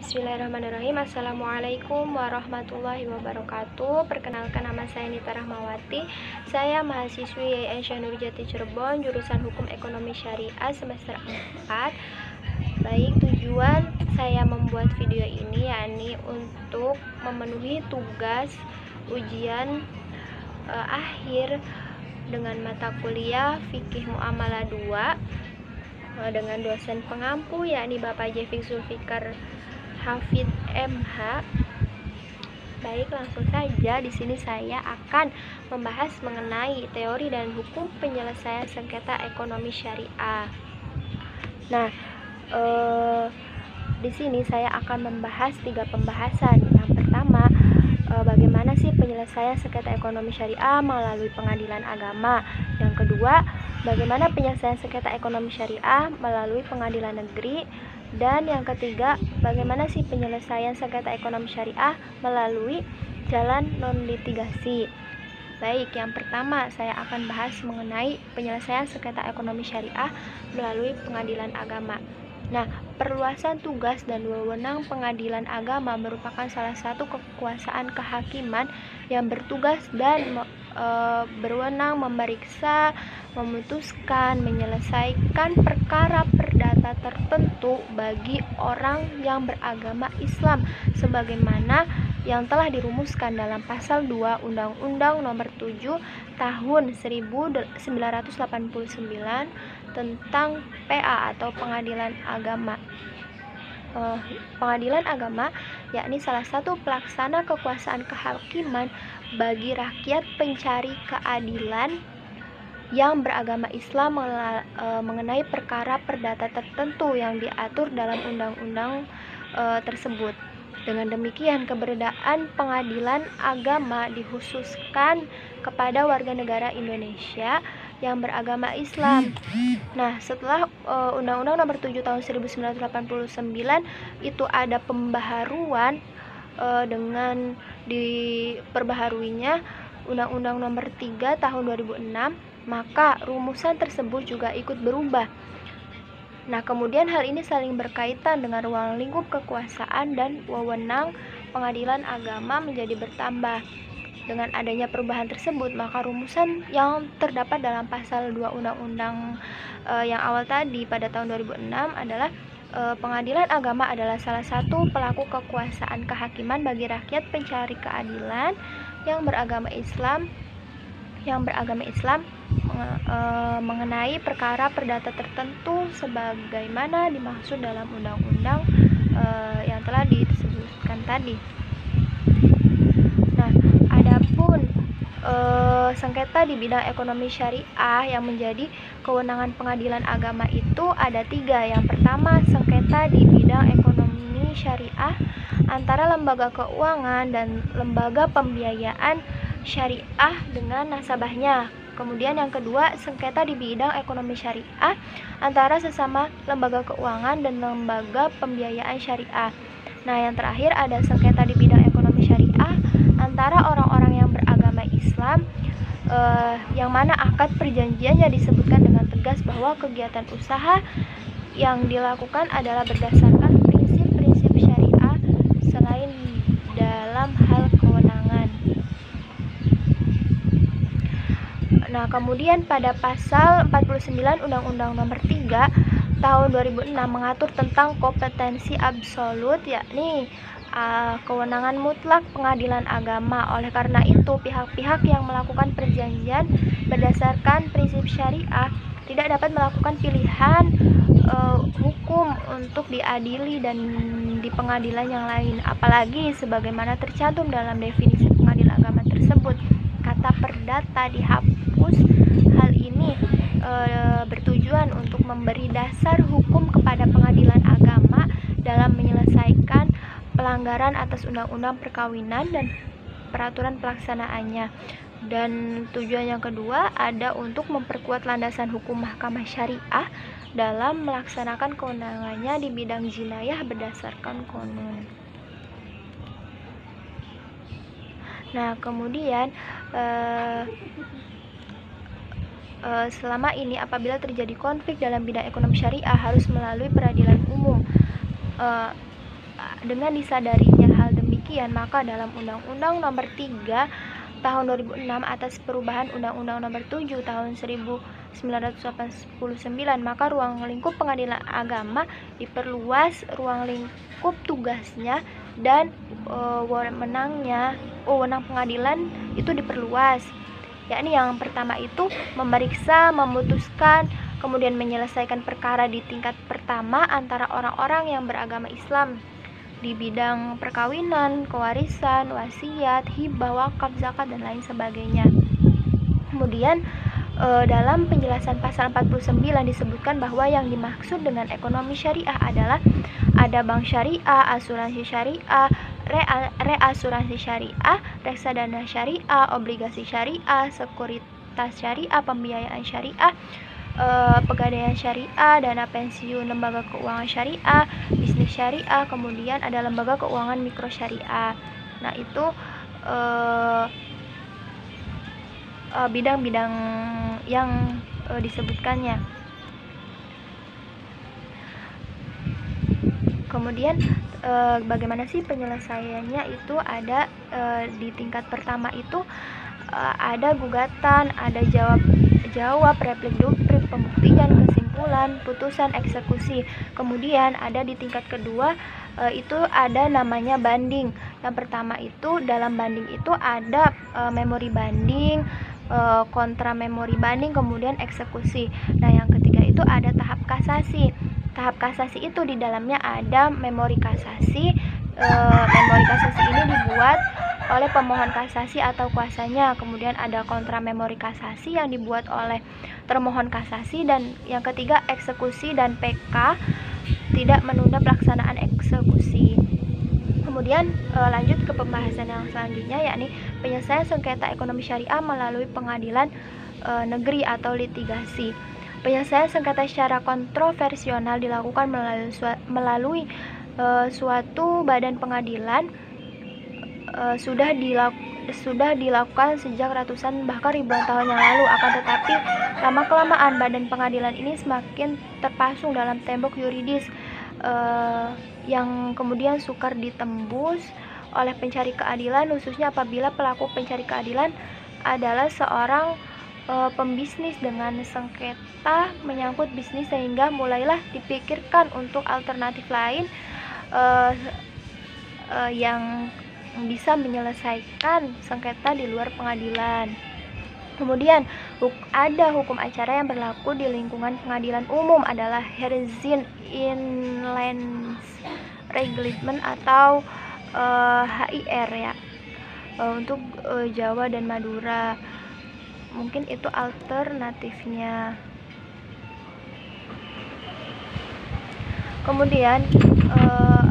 Bismillahirrahmanirrahim. Assalamualaikum warahmatullahi wabarakatuh. Perkenalkan, nama saya Nita Rahmawati. Saya mahasiswi YN Nurjati Cirebon, jurusan Hukum Ekonomi Syariah semester 4. Baik, tujuan saya membuat video ini yakni untuk memenuhi tugas ujian akhir dengan mata kuliah Fikih Muamalah 2 dengan dosen pengampu yakni Bapak Jefik Zulfikar Hafid MH. Baik, langsung saja. Di sini saya akan membahas mengenai teori dan hukum penyelesaian sengketa ekonomi syariah. Nah, di sini saya akan membahas 3 pembahasan. Yang pertama, bagaimana sih penyelesaian sengketa ekonomi syariah melalui pengadilan agama. Yang kedua, bagaimana penyelesaian sengketa ekonomi syariah melalui pengadilan negeri. Dan yang ketiga, bagaimana sih penyelesaian sengketa ekonomi syariah melalui jalan non-litigasi. Baik, yang pertama saya akan bahas mengenai penyelesaian sengketa ekonomi syariah melalui pengadilan agama. Nah, perluasan tugas dan wewenang pengadilan agama merupakan salah satu kekuasaan kehakiman yang bertugas dan berwenang memeriksa, memutuskan, menyelesaikan perkara perdata tertentu bagi orang yang beragama Islam sebagaimana yang telah dirumuskan dalam pasal 2 Undang-Undang Nomor 7 Tahun 1989 tentang PA atau Pengadilan Agama. Pengadilan agama yakni salah satu pelaksana kekuasaan kehakiman bagi rakyat pencari keadilan yang beragama Islam mengenai perkara perdata tertentu yang diatur dalam undang-undang tersebut. Dengan demikian, keberadaan pengadilan agama dikhususkan kepada warga negara Indonesia yang beragama Islam. Nah, setelah Undang-Undang Nomor 7 Tahun 1989 itu ada pembaharuan dengan diperbaharuinya Undang-Undang Nomor 3 Tahun 2006, maka rumusan tersebut juga ikut berubah. Nah, kemudian hal ini saling berkaitan dengan ruang lingkup kekuasaan dan wewenang pengadilan agama menjadi bertambah. Dengan adanya perubahan tersebut, maka rumusan yang terdapat dalam pasal 2 Undang-Undang yang awal tadi pada tahun 2006 adalah pengadilan agama adalah salah satu pelaku kekuasaan kehakiman bagi rakyat pencari keadilan yang beragama Islam mengenai perkara perdata tertentu sebagaimana dimaksud dalam undang-undang yang telah disebutkan tadi. Nah, adapun sengketa di bidang ekonomi syariah yang menjadi kewenangan pengadilan agama itu ada 3. Yang pertama, sengketa di bidang ekonomi syariah antara lembaga keuangan dan lembaga pembiayaan syariah dengan nasabahnya. Kemudian yang kedua, sengketa di bidang ekonomi syariah antara sesama lembaga keuangan dan lembaga pembiayaan syariah. Nah, yang terakhir ada sengketa di bidang ekonomi syariah antara orang-orang yang beragama Islam yang mana akad perjanjiannya disebutkan dengan tegas bahwa kegiatan usaha yang dilakukan adalah berdasarkan prinsip-prinsip syariah selain dalam hal kewenangan. Nah, kemudian pada pasal 49 Undang-Undang Nomor 3 Tahun 2006 mengatur tentang kompetensi absolut yakni kewenangan mutlak pengadilan agama. Oleh karena itu, pihak-pihak yang melakukan perjanjian berdasarkan prinsip syariah tidak dapat melakukan pilihan hukum untuk diadili dan di pengadilan yang lain, apalagi sebagaimana tercantum dalam definisi pengadilan agama tersebut, kata perdata dihapus. Hal ini bertujuan untuk memberi dasar hukum kepada pengadilan agama dalam menyelesaikan pelanggaran atas undang-undang perkawinan dan peraturan pelaksanaannya. Dan tujuan yang kedua ada untuk memperkuat landasan hukum mahkamah syariah dalam melaksanakan kewenangannya di bidang jinayah berdasarkan qonun. Nah, kemudian selama ini apabila terjadi konflik dalam bidang ekonomi syariah harus melalui peradilan umum Dengan disadarinya hal demikian, maka dalam Undang-Undang Nomor 3 Tahun 2006 atas perubahan Undang-Undang Nomor 7 Tahun 1989, maka ruang lingkup pengadilan agama diperluas, ruang lingkup tugasnya dan wewenang pengadilan itu diperluas. Yakni yang pertama itu memeriksa, memutuskan, kemudian menyelesaikan perkara di tingkat pertama antara orang-orang yang beragama Islam di bidang perkawinan, kewarisan, wasiat, hibah, wakaf, zakat, dan lain sebagainya. Kemudian dalam penjelasan pasal 49 disebutkan bahwa yang dimaksud dengan ekonomi syariah adalah ada bank syariah, asuransi syariah, reasuransi syariah, reksadana syariah, obligasi syariah, sekuritas syariah, pembiayaan syariah, pegadaian syariah, dana pensiun, lembaga keuangan syariah, bisnis syariah, kemudian ada lembaga keuangan mikro syariah. Nah, itu bidang-bidang yang disebutkannya. Kemudian bagaimana sih penyelesaiannya? Itu ada di tingkat pertama itu ada gugatan, ada jawab, replik duplik, pembuktian, kesimpulan, putusan, eksekusi. Kemudian ada di tingkat kedua itu ada namanya banding. Yang pertama itu dalam banding itu ada memori banding, kontra memori banding, kemudian eksekusi. Nah, yang ketiga itu ada tahap kasasi. Tahap kasasi itu di dalamnya ada memori kasasi. Memori kasasi ini dibuat oleh pemohon kasasi atau kuasanya. Kemudian ada kontra memori kasasi yang dibuat oleh termohon kasasi. Dan yang ketiga eksekusi dan PK tidak menunda pelaksanaan eksekusi. Kemudian lanjut ke pembahasan yang selanjutnya, yakni penyelesaian sengketa ekonomi syariah melalui pengadilan negeri atau litigasi. Penyelesaian sengketa secara kontroversial dilakukan melalui suatu badan pengadilan. Sudah dilakukan sejak ratusan bahkan ribuan tahun yang lalu. Akan tetapi lama-kelamaan badan pengadilan ini semakin terpasung dalam tembok yuridis yang kemudian sukar ditembus oleh pencari keadilan, khususnya apabila pelaku pencari keadilan adalah seorang pembisnis dengan sengketa menyangkut bisnis, sehingga mulailah dipikirkan untuk alternatif lain yang bisa menyelesaikan sengketa di luar pengadilan. Kemudian ada hukum acara yang berlaku di lingkungan pengadilan umum adalah Herzin Inland Reglement atau HIR ya, untuk Jawa dan Madura. Mungkin itu alternatifnya. Kemudian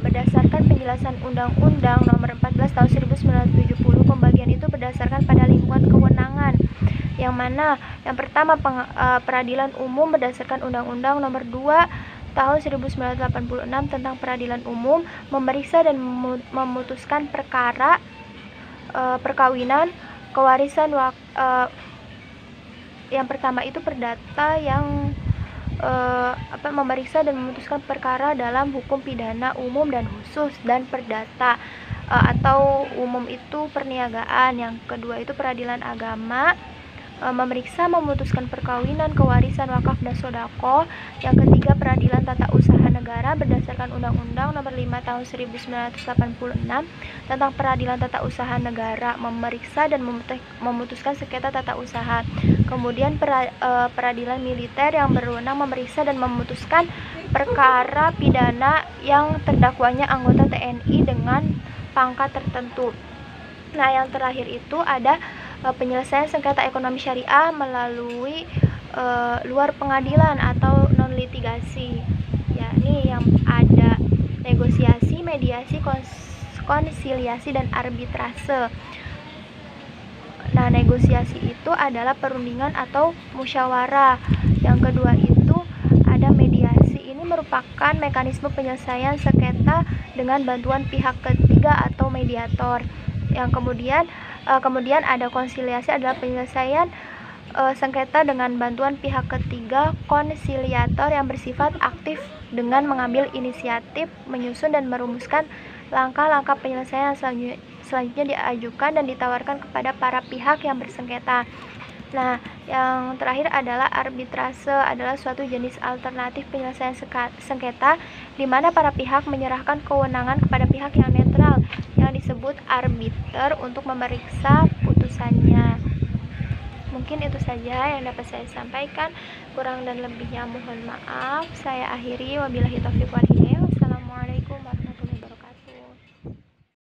berdasarkan penjelasan Undang-Undang Nomor 14 Tahun 1970, pembagian itu berdasarkan pada lingkungan kewenangan, yang mana yang pertama peradilan umum berdasarkan Undang-Undang Nomor 2 Tahun 1986 tentang peradilan umum memeriksa dan memutuskan perkara perkawinan, kewarisan. Yang pertama itu perdata yang memeriksa dan memutuskan perkara dalam hukum pidana umum dan khusus, dan perdata atau umum itu perniagaan. Yang kedua itu peradilan agama, memeriksa memutuskan perkawinan, kewarisan, wakaf, dan sodako. Yang ketiga peradilan tata usaha negara berdasarkan Undang-Undang Nomor 5 Tahun 1986 tentang peradilan tata usaha negara, memeriksa dan memutuskan sengketa tata usaha. Kemudian peradilan militer yang berwenang memeriksa dan memutuskan perkara pidana yang terdakwanya anggota TNI dengan pangkat tertentu. Nah, yang terakhir itu ada penyelesaian sengketa ekonomi syariah melalui luar pengadilan atau non litigasi, yakni yang ada negosiasi, mediasi, konsiliasi, dan arbitrase. Nah, negosiasi itu adalah perundingan atau musyawarah. Yang kedua itu ada mediasi. Ini merupakan mekanisme penyelesaian sengketa dengan bantuan pihak ketiga atau mediator. Yang kemudian ada konsiliasi, adalah penyelesaian sengketa dengan bantuan pihak ketiga konsiliator yang bersifat aktif dengan mengambil inisiatif, menyusun dan merumuskan langkah-langkah penyelesaian yang selanjutnya diajukan dan ditawarkan kepada para pihak yang bersengketa. Nah, yang terakhir adalah arbitrase, adalah suatu jenis alternatif penyelesaian sengketa di mana para pihak menyerahkan kewenangan kepada pihak yang netral yang disebut arbiter untuk memeriksa putusannya. Mungkin itu saja yang dapat saya sampaikan. Kurang dan lebihnya mohon maaf. Saya akhiri. Wabillahi taufiq wal hidayah. Wassalamualaikum.